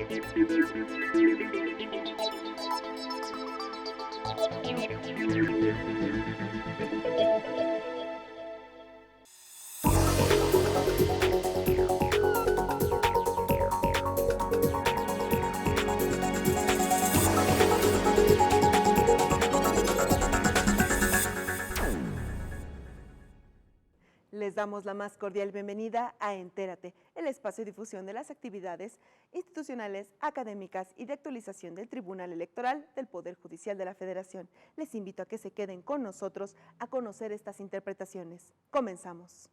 Les damos la más cordial bienvenida a Entérate, el espacio de difusión de las actividades institucionales, académicas y de actualización del Tribunal Electoral del Poder Judicial de la Federación. Les invito a que se queden con nosotros a conocer estas interpretaciones. Comenzamos.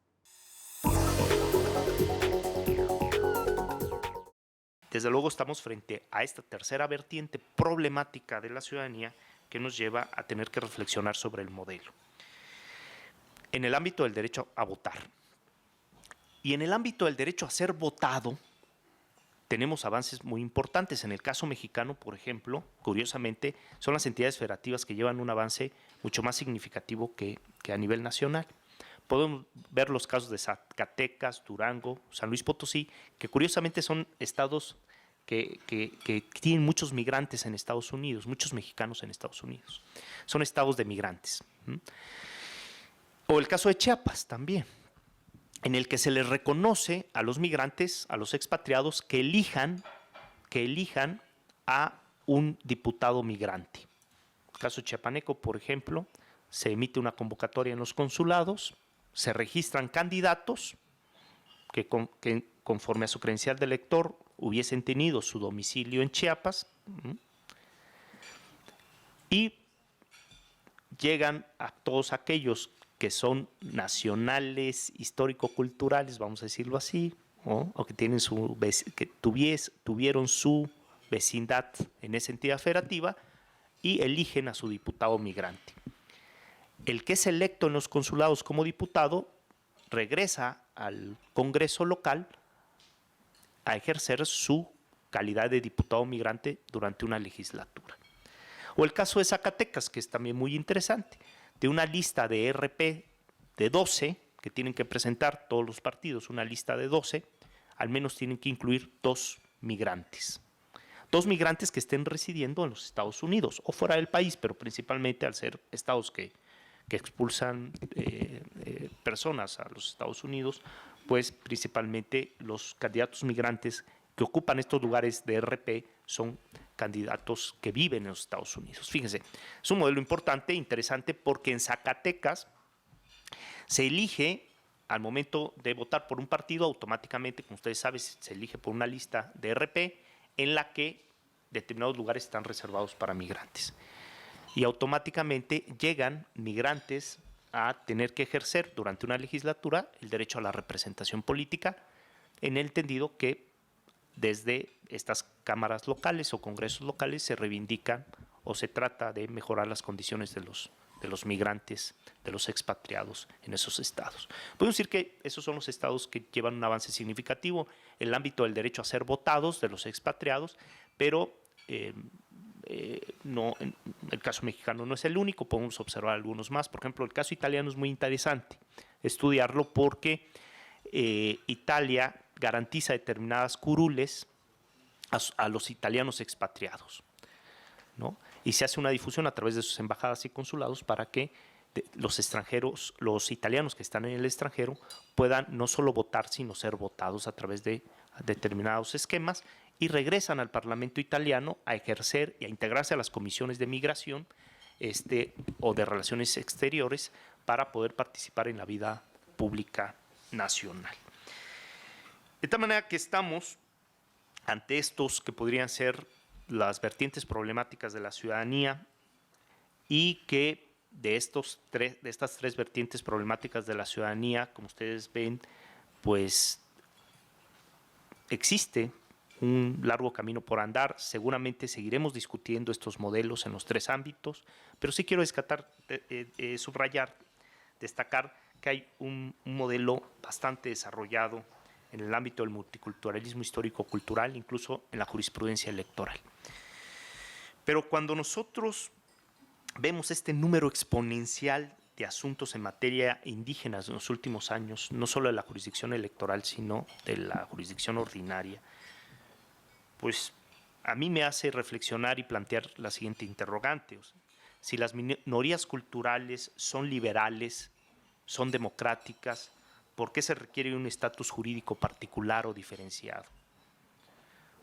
Desde luego estamos frente a esta tercera vertiente problemática de la ciudadanía que nos lleva a tener que reflexionar sobre el modelo. En el ámbito del derecho a votar y en el ámbito del derecho a ser votado, tenemos avances muy importantes. En el caso mexicano, por ejemplo, curiosamente, son las entidades federativas que llevan un avance mucho más significativo que a nivel nacional. Podemos ver los casos de Zacatecas, Durango, San Luis Potosí, que curiosamente son estados que tienen muchos migrantes en Estados Unidos, muchos mexicanos en Estados Unidos. Son estados de migrantes. O el caso de Chiapas también, en el que se les reconoce a los migrantes, a los expatriados, que elijan a un diputado migrante. En el caso chiapaneco, por ejemplo, se emite una convocatoria en los consulados, se registran candidatos que conforme a su credencial de elector hubiesen tenido su domicilio en Chiapas y llegan a todos aquellos que son nacionales, histórico-culturales, vamos a decirlo así, ¿no? O que tuvieron su vecindad en esa entidad federativa y eligen a su diputado migrante. El que es electo en los consulados como diputado regresa al Congreso local a ejercer su calidad de diputado migrante durante una legislatura. O el caso de Zacatecas, que es también muy interesante, de una lista de RP de 12, que tienen que presentar todos los partidos, una lista de 12, al menos tienen que incluir 2 migrantes. 2 migrantes que estén residiendo en los Estados Unidos o fuera del país, pero principalmente al ser estados que expulsan personas a los Estados Unidos, pues principalmente los candidatos migrantes que ocupan estos lugares de RP son candidatos que viven en los Estados Unidos. Fíjense, es un modelo importante, interesante, porque en Zacatecas se elige, al momento de votar por un partido, automáticamente, como ustedes saben, se elige por una lista de RP en la que determinados lugares están reservados para migrantes. Y automáticamente llegan migrantes a tener que ejercer durante una legislatura el derecho a la representación política, en el entendido que desde estas cámaras locales o congresos locales se reivindican o se trata de mejorar las condiciones de los migrantes, de los expatriados en esos estados. Podemos decir que esos son los estados que llevan un avance significativo en el ámbito del derecho a ser votados de los expatriados, pero no, el caso mexicano no es el único, podemos observar algunos más. Por ejemplo, el caso italiano es muy interesante estudiarlo porque Italia garantiza determinadas curules a los italianos expatriados, ¿no? Y se hace una difusión a través de sus embajadas y consulados para que los extranjeros, los italianos que están en el extranjero, puedan no solo votar, sino ser votados a través de determinados esquemas, y regresan al Parlamento italiano a ejercer y a integrarse a las comisiones de migración o de relaciones exteriores para poder participar en la vida pública nacional. De tal manera que estamos ante estos que podrían ser las vertientes problemáticas de la ciudadanía y que de estas 3 vertientes problemáticas de la ciudadanía, como ustedes ven, pues existe un largo camino por andar. Seguramente seguiremos discutiendo estos modelos en los 3 ámbitos, pero sí quiero subrayar, destacar que hay un modelo bastante desarrollado en el ámbito del multiculturalismo histórico-cultural, incluso en la jurisprudencia electoral. Pero cuando nosotros vemos este número exponencial de asuntos en materia indígena en los últimos años, no solo de la jurisdicción electoral, sino de la jurisdicción ordinaria, pues a mí me hace reflexionar y plantear la siguiente interrogante. O sea, si las minorías culturales son liberales, son democráticas, ¿por qué se requiere un estatus jurídico particular o diferenciado?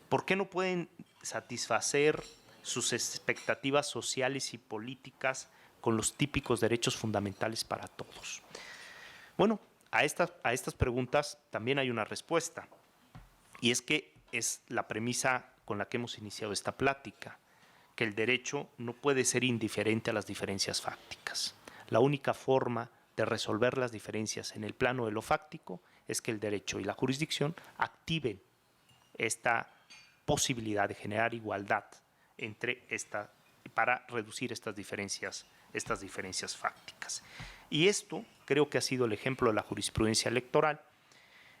¿Por qué no pueden satisfacer sus expectativas sociales y políticas con los típicos derechos fundamentales para todos? Bueno, a estas preguntas también hay una respuesta, y es que es la premisa con la que hemos iniciado esta plática, que el derecho no puede ser indiferente a las diferencias fácticas. La única forma de resolver las diferencias en el plano de lo fáctico es que el derecho y la jurisdicción activen esta posibilidad de generar igualdad para reducir estas diferencias fácticas. Y esto creo que ha sido el ejemplo de la jurisprudencia electoral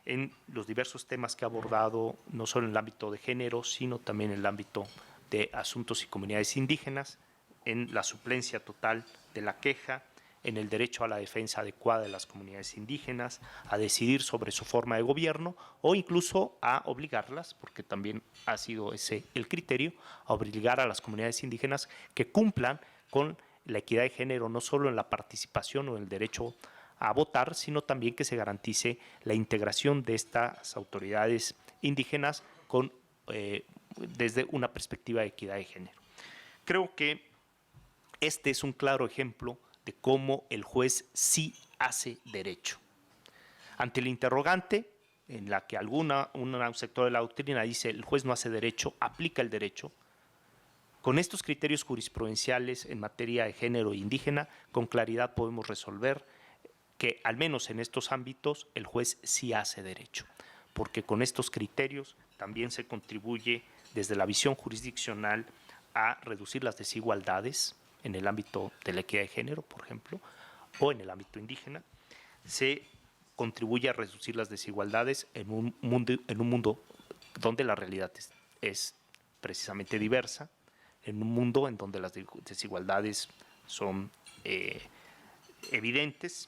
en los diversos temas que ha abordado, no solo en el ámbito de género, sino también en el ámbito de asuntos y comunidades indígenas, en la suplencia total de la queja, en el derecho a la defensa adecuada de las comunidades indígenas, a decidir sobre su forma de gobierno o incluso a obligarlas, porque también ha sido ese el criterio, a obligar a las comunidades indígenas que cumplan con la equidad de género, no solo en la participación o en el derecho a votar, sino también que se garantice la integración de estas autoridades indígenas desde una perspectiva de equidad de género. Creo que este es un claro ejemplo de cómo el juez sí hace derecho. Ante el interrogante, en la que un sector de la doctrina dice el juez no hace derecho, aplica el derecho, con estos criterios jurisprudenciales en materia de género e indígena, con claridad podemos resolver que, al menos en estos ámbitos, el juez sí hace derecho, porque con estos criterios también se contribuye desde la visión jurisdiccional a reducir las desigualdades en el ámbito de la equidad de género, por ejemplo, o en el ámbito indígena. Se contribuye a reducir las desigualdades en un mundo donde la realidad es precisamente diversa, en un mundo en donde las desigualdades son evidentes,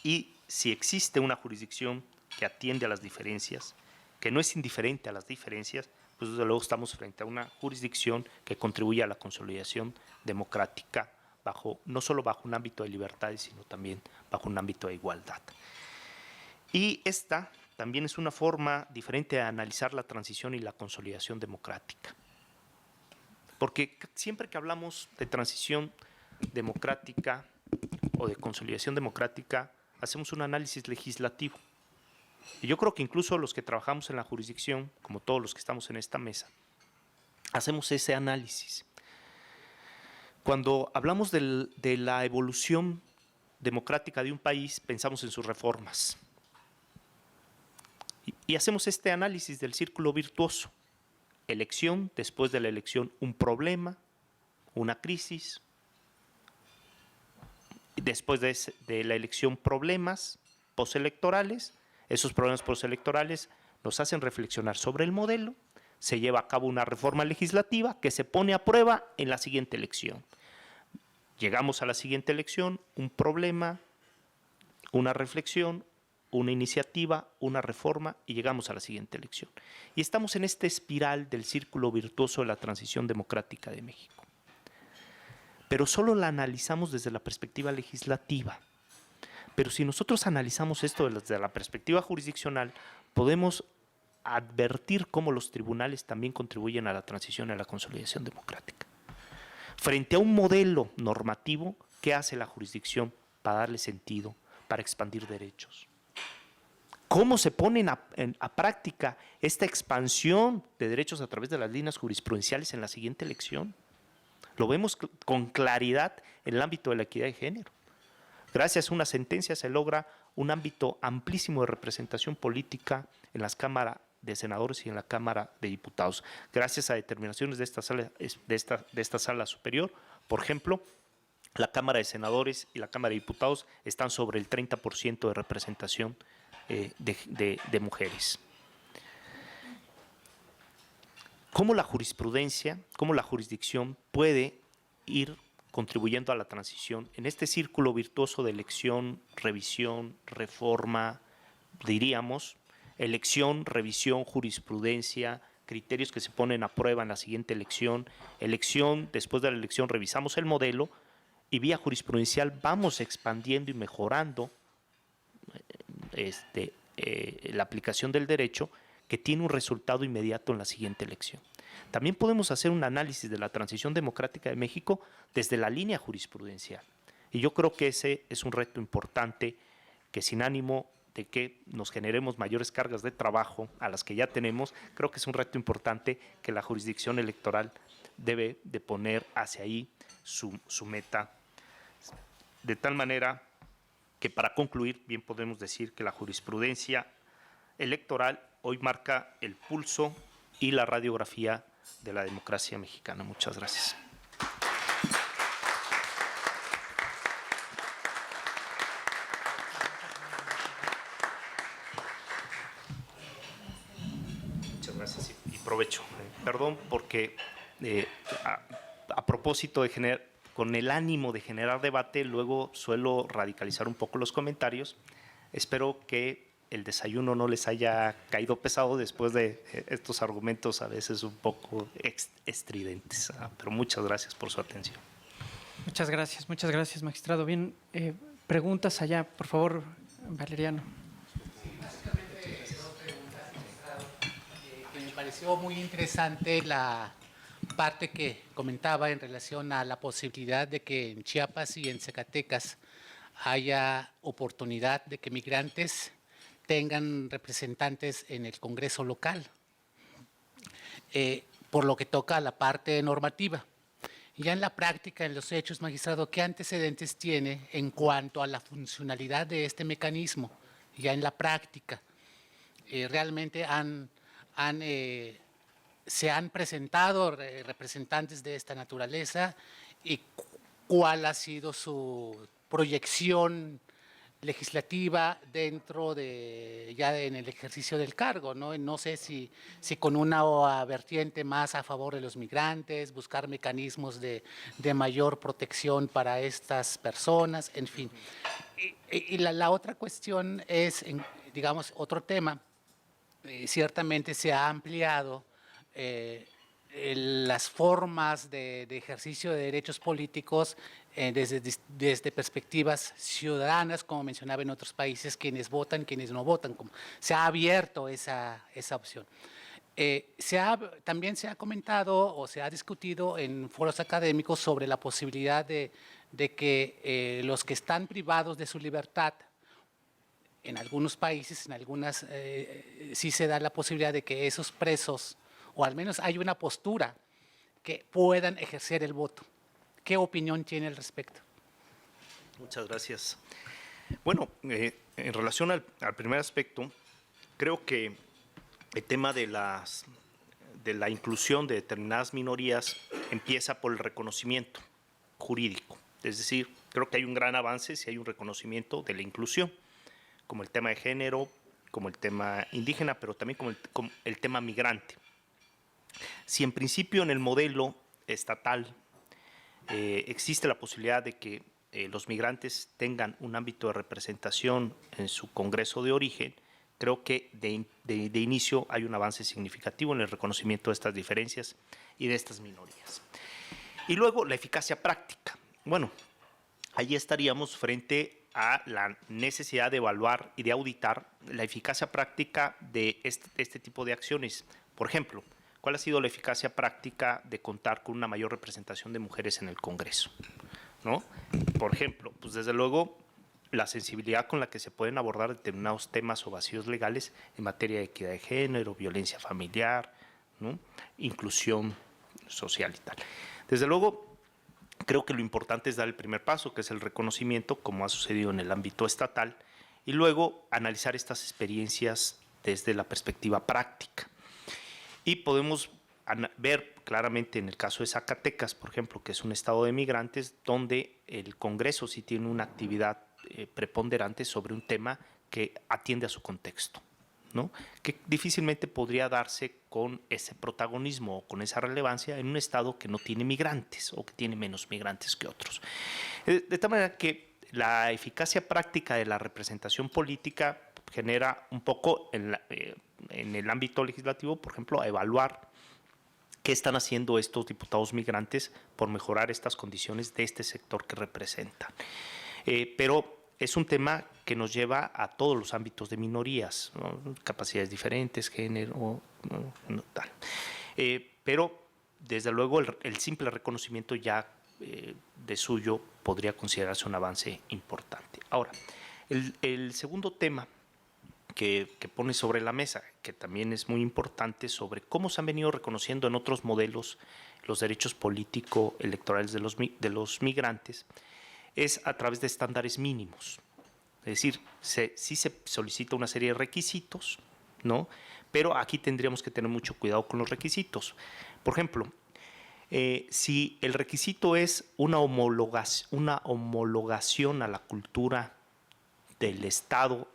y si existe una jurisdicción que atiende a las diferencias, que no es indiferente a las diferencias, pues desde luego estamos frente a una jurisdicción que contribuye a la consolidación democrática no solo bajo un ámbito de libertades, sino también bajo un ámbito de igualdad. Y esta también es una forma diferente de analizar la transición y la consolidación democrática. Porque siempre que hablamos de transición democrática o de consolidación democrática, hacemos un análisis legislativo. Y yo creo que incluso los que trabajamos en la jurisdicción, como todos los que estamos en esta mesa, hacemos ese análisis. Cuando hablamos de la evolución democrática de un país, pensamos en sus reformas. Y hacemos este análisis del círculo virtuoso. Elección, después de la elección un problema, una crisis. Después de la elección problemas postelectorales. Esos problemas postelectorales nos hacen reflexionar sobre el modelo. Se lleva a cabo una reforma legislativa que se pone a prueba en la siguiente elección. Llegamos a la siguiente elección, un problema, una reflexión, una iniciativa, una reforma, y llegamos a la siguiente elección. Y estamos en esta espiral del círculo virtuoso de la transición democrática de México. Pero solo la analizamos desde la perspectiva legislativa. Pero si nosotros analizamos esto desde la perspectiva jurisdiccional, podemos advertir cómo los tribunales también contribuyen a la transición y a la consolidación democrática. Frente a un modelo normativo, ¿qué hace la jurisdicción para darle sentido, para expandir derechos? ¿Cómo se pone a práctica esta expansión de derechos a través de las líneas jurisprudenciales en la siguiente elección? Lo vemos con claridad en el ámbito de la equidad de género. Gracias a una sentencia se logra un ámbito amplísimo de representación política en las cámaras de senadores y en la Cámara de Diputados. Gracias a determinaciones de esta sala superior, por ejemplo, la Cámara de Senadores y la Cámara de Diputados están sobre el 30% de representación de mujeres. ¿Cómo la jurisprudencia, cómo la jurisdicción puede ir contribuyendo a la transición en este círculo virtuoso de elección, revisión, reforma, diríamos, elección, revisión, jurisprudencia, criterios que se ponen a prueba en la siguiente elección. Después de la elección revisamos el modelo y vía jurisprudencial vamos expandiendo y mejorando la aplicación del derecho, que tiene un resultado inmediato en la siguiente elección. También podemos hacer un análisis de la transición democrática de México desde la línea jurisprudencial. Y yo creo que ese es un reto importante que, sin ánimo de que nos generemos mayores cargas de trabajo a las que ya tenemos, creo que es un reto importante que la jurisdicción electoral debe de poner hacia ahí su meta. De tal manera que, para concluir, bien podemos decir que la jurisprudencia electoral hoy marca el pulso y la radiografía de la democracia mexicana. Muchas gracias. Muchas gracias y provecho. Perdón porque a propósito de con el ánimo de generar debate, luego suelo radicalizar un poco los comentarios. Espero que el desayuno no les haya caído pesado después de estos argumentos a veces un poco estridentes. Pero muchas gracias por su atención. Muchas gracias, magistrado. Bien, preguntas allá, por favor, Valeriano. Básicamente, dos preguntas, magistrado. Me pareció muy interesante la parte que comentaba en relación a la posibilidad de que en Chiapas y en Zacatecas haya oportunidad de que migrantes tengan representantes en el Congreso local, por lo que toca a la parte normativa. Ya en la práctica, en los hechos, magistrado, ¿qué antecedentes tiene en cuanto a la funcionalidad de este mecanismo? Ya en la práctica, ¿realmente se han presentado representantes de esta naturaleza? ¿Y cuál ha sido su proyección legislativa dentro en el ejercicio del cargo, ¿no? No sé si con una vertiente más a favor de los migrantes, buscar mecanismos de mayor protección para estas personas, en fin. Y la otra cuestión es, digamos, otro tema. Ciertamente se ha ampliado las formas de ejercicio de derechos políticos desde perspectivas ciudadanas, como mencionaba en otros países, quienes votan, quienes no votan, como se ha abierto esa opción. También se ha comentado o se ha discutido en foros académicos sobre la posibilidad de que los que están privados de su libertad, en algunos países, en algunas, sí se da la posibilidad de que esos presos, o al menos hay una postura, que puedan ejercer el voto. ¿Qué opinión tiene al respecto? Muchas gracias. Bueno, en relación al primer aspecto, creo que el tema de la inclusión de determinadas minorías empieza por el reconocimiento jurídico. Es decir, creo que hay un gran avance si hay un reconocimiento de la inclusión, como el tema de género, como el tema indígena, pero también como el tema migrante. Si en principio en el modelo estatal existe la posibilidad de que los migrantes tengan un ámbito de representación en su Congreso de origen, creo que de inicio hay un avance significativo en el reconocimiento de estas diferencias y de estas minorías. Y luego la eficacia práctica. Bueno, allí estaríamos frente a la necesidad de evaluar y de auditar la eficacia práctica de este tipo de acciones. Por ejemplo, ¿cuál ha sido la eficacia práctica de contar con una mayor representación de mujeres en el Congreso? ¿No? Por ejemplo, pues desde luego la sensibilidad con la que se pueden abordar determinados temas o vacíos legales en materia de equidad de género, violencia familiar, ¿no? Inclusión social y tal. Desde luego, creo que lo importante es dar el primer paso, que es el reconocimiento, como ha sucedido en el ámbito estatal, y luego analizar estas experiencias desde la perspectiva práctica. Y podemos ver claramente en el caso de Zacatecas, por ejemplo, que es un estado de migrantes, donde el Congreso sí tiene una actividad preponderante sobre un tema que atiende a su contexto, ¿no? Que difícilmente podría darse con ese protagonismo o con esa relevancia en un estado que no tiene migrantes o que tiene menos migrantes que otros. De tal manera que la eficacia práctica de la representación política genera un poco en el ámbito legislativo, por ejemplo, a evaluar qué están haciendo estos diputados migrantes por mejorar estas condiciones de este sector que representan. Pero es un tema que nos lleva a todos los ámbitos de minorías, ¿no? Capacidades diferentes, género, tal. Pero, desde luego, el simple reconocimiento ya de suyo podría considerarse un avance importante. Ahora, el segundo tema que pone sobre la mesa, que también es muy importante, sobre cómo se han venido reconociendo en otros modelos los derechos político-electorales de los migrantes, es a través de estándares mínimos. Es decir, sí se solicita una serie de requisitos, ¿no? Pero aquí tendríamos que tener mucho cuidado con los requisitos. Por ejemplo, si el requisito es una homologación a la cultura del Estado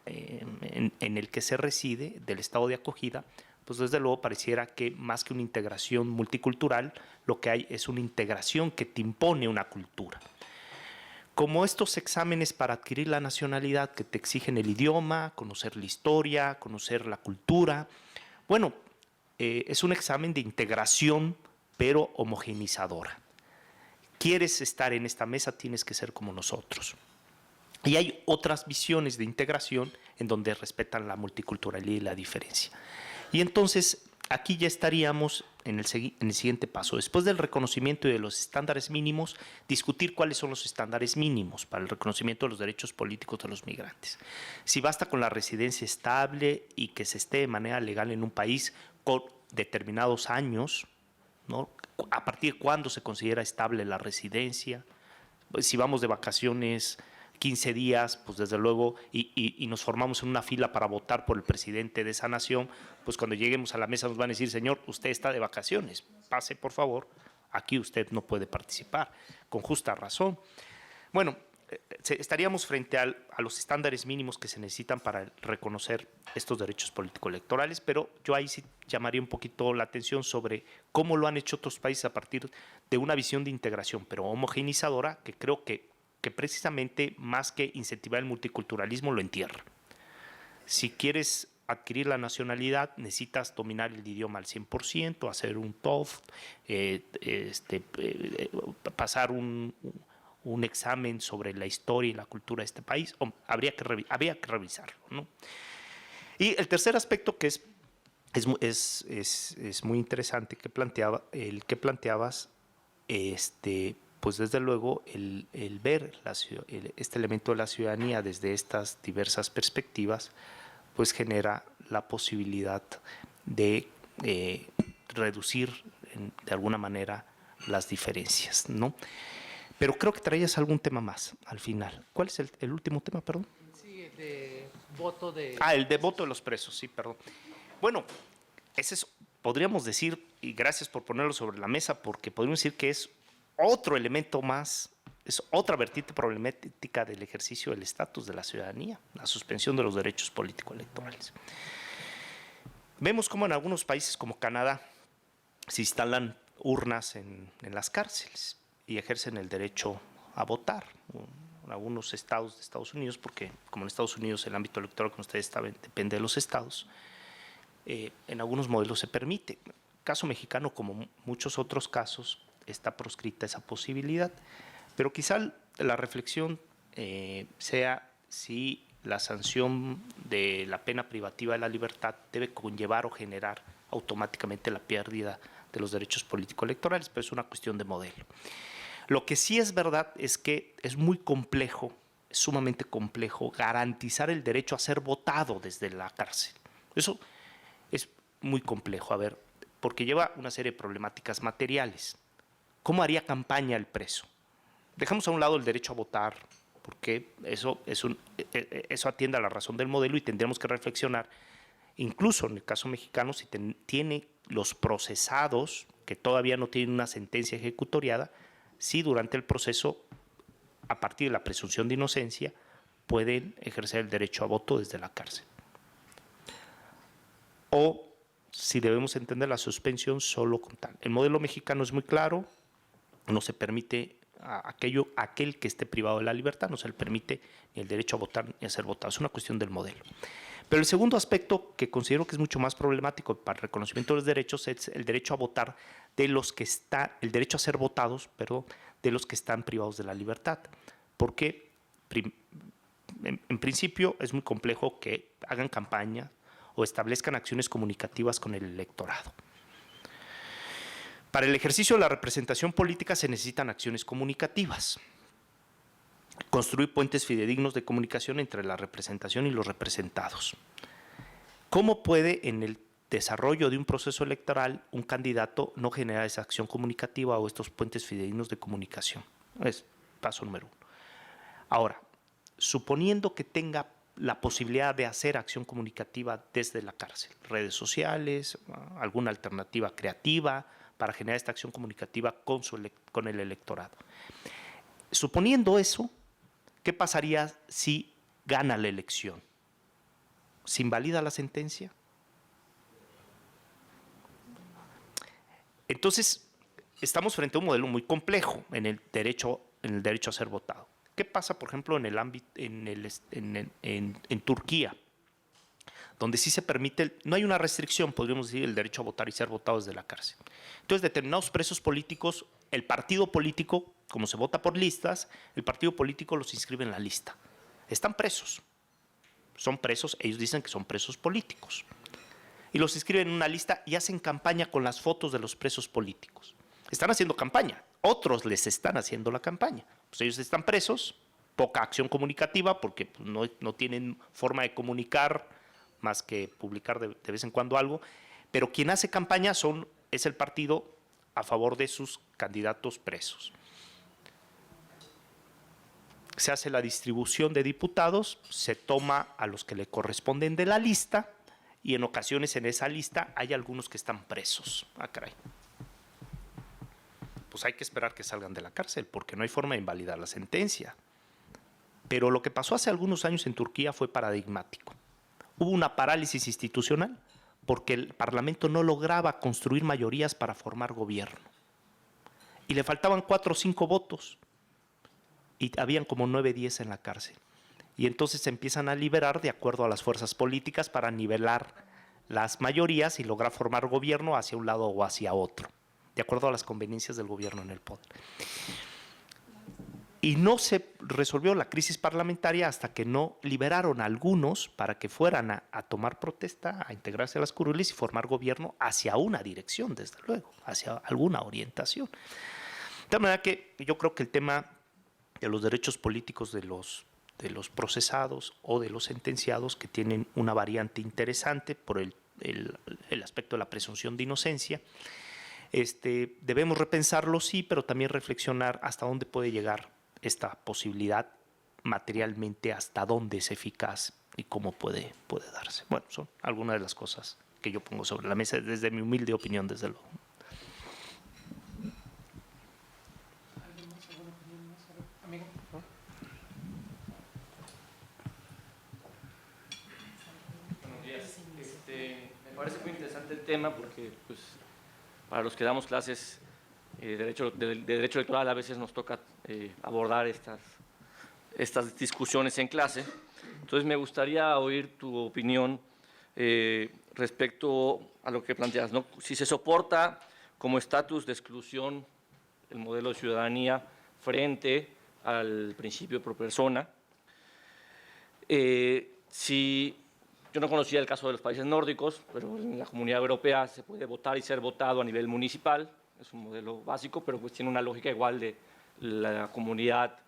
en el que se reside, del Estado de acogida, pues desde luego pareciera que más que una integración multicultural, lo que hay es una integración que te impone una cultura. Como estos exámenes para adquirir la nacionalidad que te exigen el idioma, conocer la historia, conocer la cultura, bueno, es un examen de integración, pero homogeneizadora. ¿Quieres estar en esta mesa? Tienes que ser como nosotros. Y hay otras visiones de integración en donde respetan la multiculturalidad y la diferencia. Y entonces aquí ya estaríamos en el siguiente paso. Después del reconocimiento y de los estándares mínimos, discutir cuáles son los estándares mínimos para el reconocimiento de los derechos políticos de los migrantes. Si basta con la residencia estable y que se esté de manera legal en un país con determinados años, ¿no? A partir de cuándo se considera estable la residencia. Si vamos de vacaciones 15 días, pues desde luego, y nos formamos en una fila para votar por el presidente de esa nación, pues cuando lleguemos a la mesa nos van a decir, señor, usted está de vacaciones, pase por favor, aquí usted no puede participar, con justa razón. Bueno, estaríamos frente a los estándares mínimos que se necesitan para reconocer estos derechos político-electorales, pero yo ahí sí llamaría un poquito la atención sobre cómo lo han hecho otros países a partir de una visión de integración, pero homogeneizadora, que creo que precisamente más que incentivar el multiculturalismo lo entierra. Si quieres adquirir la nacionalidad, necesitas dominar el idioma al 100%, hacer un TOEFL, pasar un examen sobre la historia y la cultura de este país. Habría que revisarlo, ¿no? Y el tercer aspecto que es muy interesante que planteabas, pues desde luego el ver este elemento de la ciudadanía desde estas diversas perspectivas, pues genera la posibilidad de reducir de alguna manera las diferencias, ¿no? Pero creo que traías algún tema más al final. ¿Cuál es el último tema, perdón? Sí, el de voto de... el de voto de los presos, sí, perdón. Bueno, ese es, podríamos decir, y gracias por ponerlo sobre la mesa, porque podríamos decir que es otro elemento más, es otra vertiente problemática del ejercicio del estatus de la ciudadanía, la suspensión de los derechos político-electorales. Vemos cómo en algunos países como Canadá se instalan urnas en las cárceles y ejercen el derecho a votar. En algunos estados de Estados Unidos, porque como en Estados Unidos el ámbito electoral, como ustedes saben, depende de los estados, en algunos modelos se permite. En el caso mexicano, como muchos otros casos, está proscrita esa posibilidad, pero quizá la reflexión sea si la sanción de la pena privativa de la libertad debe conllevar o generar automáticamente la pérdida de los derechos político-electorales, pero es una cuestión de modelo. Lo que sí es verdad es que es muy complejo, es sumamente complejo garantizar el derecho a ser votado desde la cárcel. Eso es muy complejo, porque lleva una serie de problemáticas materiales. ¿Cómo haría campaña el preso? Dejamos a un lado el derecho a votar, porque eso atiende a la razón del modelo y tendremos que reflexionar, incluso en el caso mexicano, si tiene los procesados, que todavía no tienen una sentencia ejecutoriada, si durante el proceso, a partir de la presunción de inocencia, pueden ejercer el derecho a voto desde la cárcel. O si debemos entender la suspensión solo con tal. El modelo mexicano es muy claro, no se permite a aquel que esté privado de la libertad, no se le permite ni el derecho a votar ni a ser votado. Es una cuestión del modelo. Pero el segundo aspecto que considero que es mucho más problemático para el reconocimiento de los derechos es el derecho a votar de los que el derecho a ser votados, perdón, de los que están privados de la libertad. Porque en principio es muy complejo que hagan campaña o establezcan acciones comunicativas con el electorado. Para el ejercicio de la representación política se necesitan acciones comunicativas. Construir puentes fidedignos de comunicación entre la representación y los representados. ¿Cómo puede en el desarrollo de un proceso electoral un candidato no generar esa acción comunicativa o estos puentes fidedignos de comunicación? Es paso número 1. Ahora, suponiendo que tenga la posibilidad de hacer acción comunicativa desde la cárcel, redes sociales, alguna alternativa creativa para generar esta acción comunicativa con el electorado. Suponiendo eso, ¿qué pasaría si gana la elección? ¿Se invalida la sentencia? Entonces, estamos frente a un modelo muy complejo en el derecho a ser votado. ¿Qué pasa, por ejemplo, en Turquía? Donde sí se permite, no hay una restricción, podríamos decir, el derecho a votar y ser votado desde la cárcel. Entonces, determinados presos políticos, el partido político, como se vota por listas, el partido político los inscribe en la lista. Están presos. Son presos, ellos dicen que son presos políticos. Y los inscriben en una lista y hacen campaña con las fotos de los presos políticos. Están haciendo campaña, otros les están haciendo la campaña. Pues ellos están presos, poca acción comunicativa porque no tienen forma de comunicar más que publicar de vez en cuando algo, pero quien hace campaña es el partido a favor de sus candidatos presos. Se hace la distribución de diputados, se toma a los que le corresponden de la lista y en ocasiones en esa lista hay algunos que están presos. Ah, caray. Pues hay que esperar que salgan de la cárcel porque no hay forma de invalidar la sentencia. Pero lo que pasó hace algunos años en Turquía fue paradigmático. Hubo una parálisis institucional porque el Parlamento no lograba construir mayorías para formar gobierno. Y le faltaban 4 o 5 votos. Y habían como 9, 10 en la cárcel. Y entonces se empiezan a liberar de acuerdo a las fuerzas políticas para nivelar las mayorías y lograr formar gobierno hacia un lado o hacia otro, de acuerdo a las conveniencias del gobierno en el poder. Y no se resolvió la crisis parlamentaria hasta que no liberaron a algunos para que fueran a tomar protesta, a integrarse a las curules y formar gobierno hacia una dirección, desde luego, hacia alguna orientación. De tal manera que yo creo que el tema de los derechos políticos de los procesados o de los sentenciados, que tienen una variante interesante por el aspecto de la presunción de inocencia, debemos repensarlo, sí, pero también reflexionar hasta dónde puede llegar esta posibilidad materialmente, hasta dónde es eficaz y cómo puede darse. Bueno, son algunas de las cosas que yo pongo sobre la mesa desde mi humilde opinión, desde luego. Me parece muy interesante el tema porque pues, para los que damos clases de derecho electoral a veces nos toca abordar estas discusiones en clase. Entonces me gustaría oír tu opinión respecto a lo que planteas, ¿no? Si se soporta como estatus de exclusión el modelo de ciudadanía frente al principio pro persona. Yo no conocía el caso de los países nórdicos, pero en la Comunidad Europea se puede votar y ser votado a nivel municipal. Es un modelo básico, pero pues tiene una lógica igual de la comunidad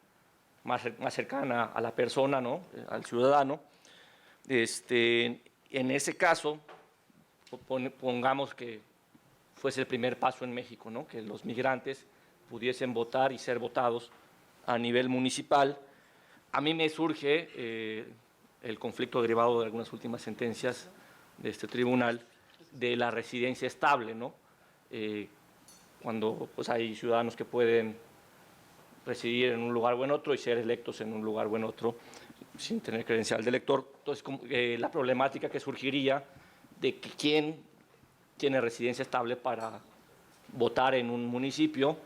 más cercana a la persona, ¿no? Al ciudadano. En ese caso, pongamos que fuese el primer paso en México, ¿no? Que los migrantes pudiesen votar y ser votados a nivel municipal. A mí me surge el conflicto derivado de algunas últimas sentencias de este tribunal de la residencia estable, ¿no? Cuando pues, hay ciudadanos que pueden residir en un lugar o en otro y ser electos en un lugar o en otro sin tener credencial de elector. Entonces, la problemática que surgiría de que quién tiene residencia estable para votar en un municipio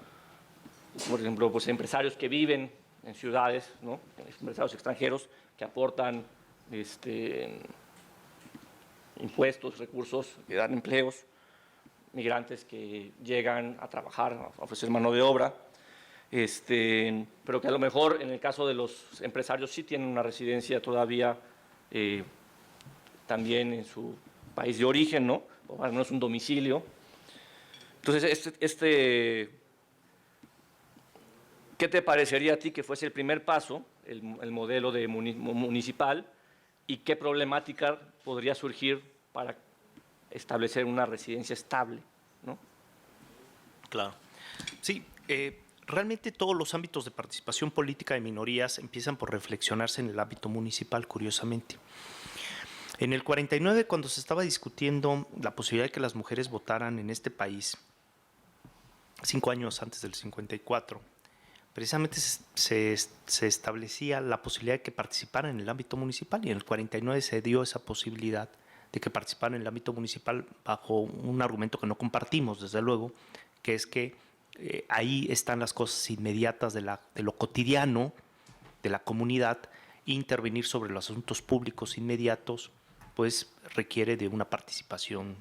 por ejemplo, pues empresarios que viven en ciudades, ¿no? Empresarios extranjeros que aportan impuestos, recursos, que dan empleos, migrantes que llegan a trabajar, a ofrecer mano de obra, pero que a lo mejor en el caso de los empresarios sí tienen una residencia todavía también en su país de origen, ¿no? O al menos un domicilio. Entonces, ¿qué te parecería a ti que fuese el primer paso, el modelo de municipal, y qué problemática podría surgir para establecer una residencia estable, ¿no? Claro. Sí, realmente todos los ámbitos de participación política de minorías empiezan por reflexionarse en el ámbito municipal, curiosamente. En el 49, cuando se estaba discutiendo la posibilidad de que las mujeres votaran en este país, 5 años antes del 54, precisamente se establecía la posibilidad de que participaran en el ámbito municipal, y en el 49 se dio esa posibilidad de que participaran en el ámbito municipal bajo un argumento que no compartimos, desde luego, que es que ahí están las cosas inmediatas de lo cotidiano de la comunidad. Intervenir sobre los asuntos públicos inmediatos pues requiere de una participación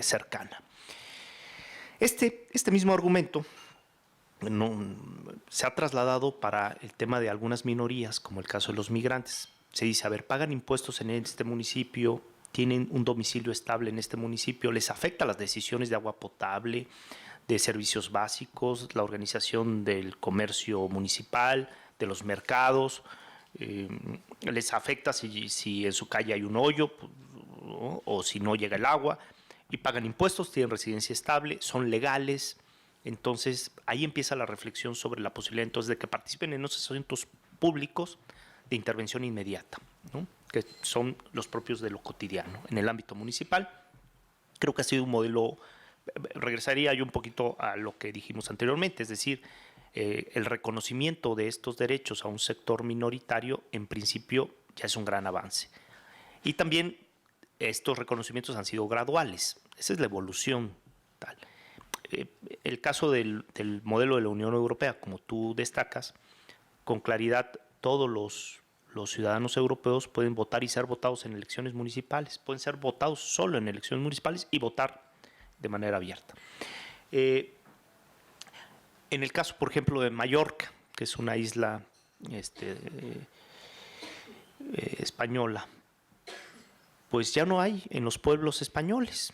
cercana. Este mismo argumento se ha trasladado para el tema de algunas minorías, como el caso de los migrantes. Se dice, a ver, pagan impuestos en este municipio, tienen un domicilio estable en este municipio, les afecta las decisiones de agua potable, de servicios básicos, la organización del comercio municipal, de los mercados, les afecta si en su calle hay un hoyo, ¿no? O si no llega el agua, y pagan impuestos, tienen residencia estable, son legales. Entonces ahí empieza la reflexión sobre la posibilidad entonces de que participen en esos asuntos públicos de intervención inmediata, ¿no? Que son los propios de lo cotidiano. En el ámbito municipal, creo que ha sido un modelo, regresaría yo un poquito a lo que dijimos anteriormente, es decir, el reconocimiento de estos derechos a un sector minoritario, en principio, ya es un gran avance. Y también estos reconocimientos han sido graduales, esa es la evolución tal. El caso del modelo de la Unión Europea, como tú destacas, con claridad todos los ciudadanos europeos pueden votar y ser votados en elecciones municipales, pueden ser votados solo en elecciones municipales y votar de manera abierta. En el caso, por ejemplo, de Mallorca, que es una isla española, pues ya no hay en los pueblos españoles.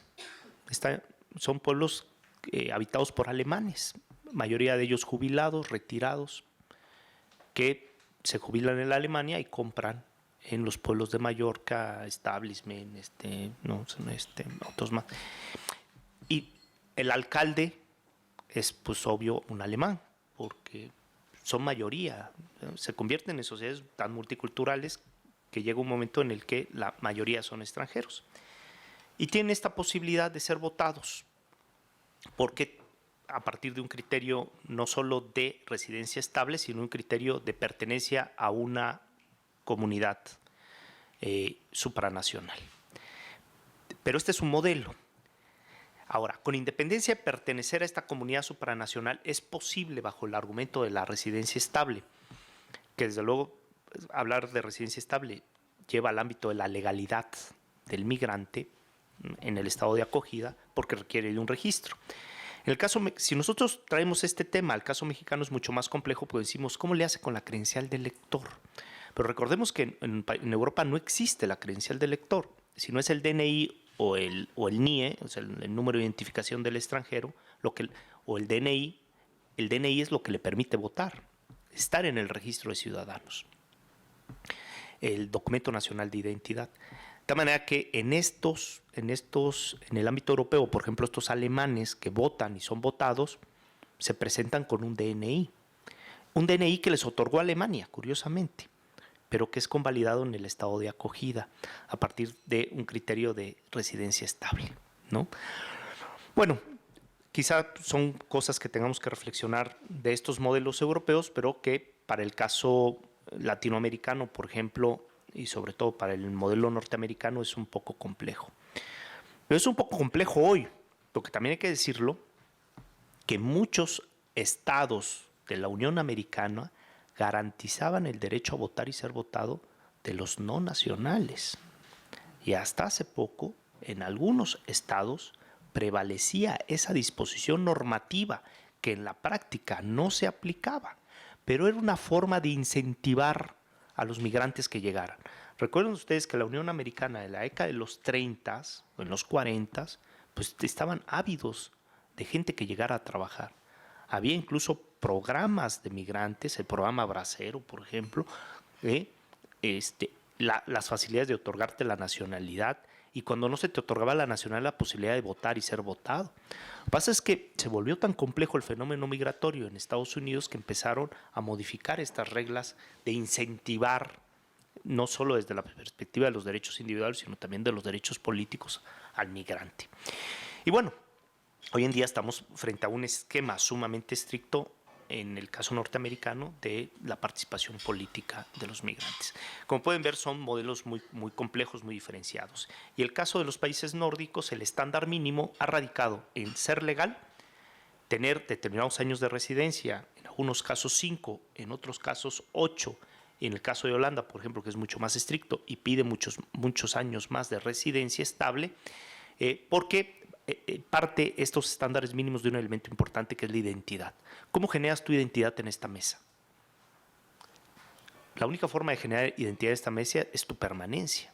Son pueblos habitados por alemanes, mayoría de ellos jubilados, retirados, que se jubilan en la Alemania y compran en los pueblos de Mallorca, establishment, otros más. Y el alcalde es, pues obvio, un alemán, porque son mayoría, ¿no? Se convierten en sociedades tan multiculturales que llega un momento en el que la mayoría son extranjeros. Y tienen esta posibilidad de ser votados, porque a partir de un criterio no solo de residencia estable, sino un criterio de pertenencia a una comunidad supranacional. Pero este es un modelo. Ahora, con independencia de pertenecer a esta comunidad supranacional, es posible, bajo el argumento de la residencia estable, que desde luego hablar de residencia estable lleva al ámbito de la legalidad del migrante en el estado de acogida, porque requiere de un registro. En el caso, si nosotros traemos este tema al caso mexicano, es mucho más complejo, pues decimos, ¿cómo le hace con la credencial del lector? Pero recordemos que en Europa no existe la credencial del lector, si no es el DNI o el NIE, o sea, el número de identificación del extranjero, o el DNI es lo que le permite votar, estar en el registro de ciudadanos, el documento nacional de identidad. De tal manera que en el ámbito europeo, por ejemplo, estos alemanes que votan y son votados, se presentan con un DNI que les otorgó Alemania, curiosamente, pero que es convalidado en el estado de acogida a partir de un criterio de residencia estable, ¿no? Bueno, quizá son cosas que tengamos que reflexionar de estos modelos europeos, pero que para el caso latinoamericano, por ejemplo, y sobre todo para el modelo norteamericano, es un poco complejo. Pero es un poco complejo hoy, porque también hay que decirlo, que muchos estados de la Unión Americana garantizaban el derecho a votar y ser votado de los no nacionales. Y hasta hace poco, en algunos estados, prevalecía esa disposición normativa que en la práctica no se aplicaba, pero era una forma de incentivar a los migrantes que llegaran. Recuerden ustedes que la Unión Americana en la década de los 30 o en los 40, pues estaban ávidos de gente que llegara a trabajar. Había incluso programas de migrantes, el programa Bracero, por ejemplo, las facilidades de otorgarte la nacionalidad, y cuando no se te otorgaba la nacionalidad, la posibilidad de votar y ser votado. Lo que pasa es que se volvió tan complejo el fenómeno migratorio en Estados Unidos que empezaron a modificar estas reglas de incentivar, no solo desde la perspectiva de los derechos individuales, sino también de los derechos políticos al migrante. Y bueno, hoy en día estamos frente a un esquema sumamente estricto en el caso norteamericano de la participación política de los migrantes. Como pueden ver, son modelos muy complejos, muy diferenciados. Y el caso de los países nórdicos, el estándar mínimo ha radicado en ser legal, tener determinados años de residencia, en algunos casos 5, en otros casos 8, en el caso de Holanda, por ejemplo, que es mucho más estricto y pide muchos años más de residencia estable, porque parte estos estándares mínimos de un elemento importante que es la identidad. ¿Cómo generas tu identidad en esta mesa? La única forma de generar identidad en esta mesa es tu permanencia.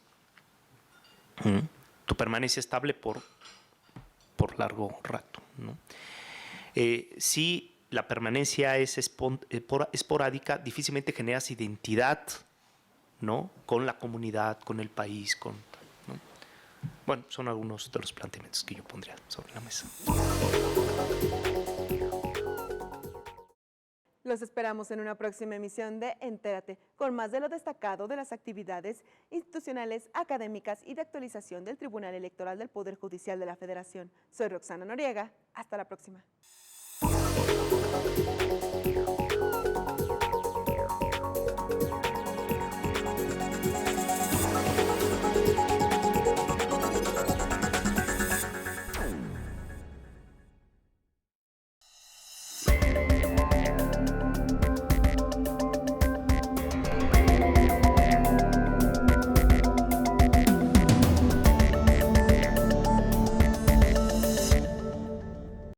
Tu permanencia estable por largo rato, ¿no? Si la permanencia es esporádica, difícilmente generas identidad, ¿no?, con la comunidad, con el país, ¿no? Bueno, son algunos de los planteamientos que yo pondría sobre la mesa. Los esperamos en una próxima emisión de Entérate, con más de lo destacado de las actividades institucionales, académicas y de actualización del Tribunal Electoral del Poder Judicial de la Federación. Soy Roxana Noriega. Hasta la próxima.